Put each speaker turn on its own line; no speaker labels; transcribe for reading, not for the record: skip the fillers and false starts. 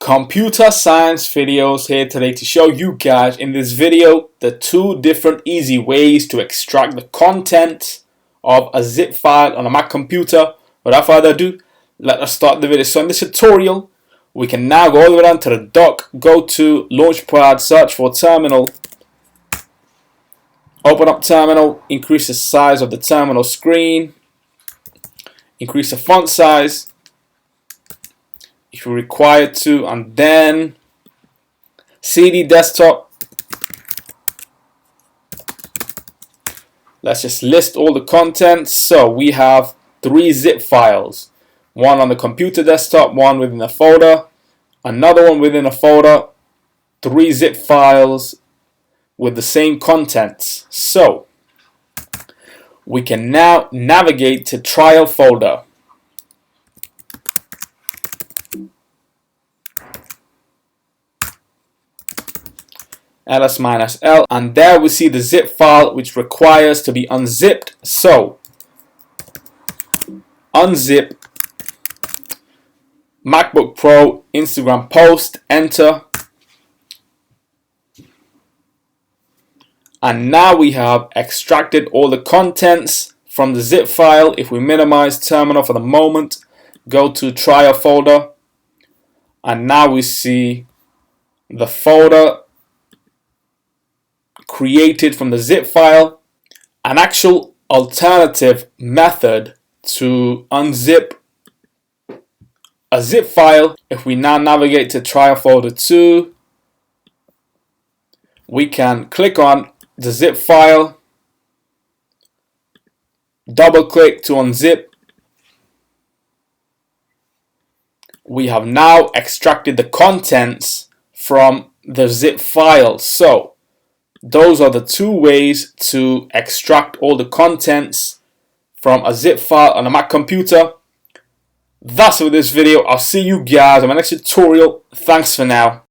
Computer science videos here today to show you guys in this video the two different easy ways to extract the content of a zip file on a Mac computer. Without further ado, let us start the video. So in this tutorial, we can now go all the way down to the dock, go to Launchpad, search for terminal, open up terminal, increase the size of the terminal screen, increase the font size if you're required to, and then CD desktop. Let's just list all the contents. So we have 3 zip files, one on the computer desktop, one within a folder, another one within a folder, 3 zip files with the same contents. So we can now navigate to trial folder. ls-l, and there we see the zip file which requires to be unzipped. So unzip MacBook Pro Instagram post, enter, and now we have extracted all the contents from the zip file. If we minimize terminal for the moment, go to trial folder, and now we see the folder created from the zip file. An actual alternative method to unzip a zip file, if we now navigate to trial folder 2, we can click on the zip file, double click to unzip. We have now extracted the contents from the zip file. So those are the 2 ways to extract all the contents from a zip file on a Mac computer. That's it for this video. I'll see you guys in my next tutorial. Thanks for now.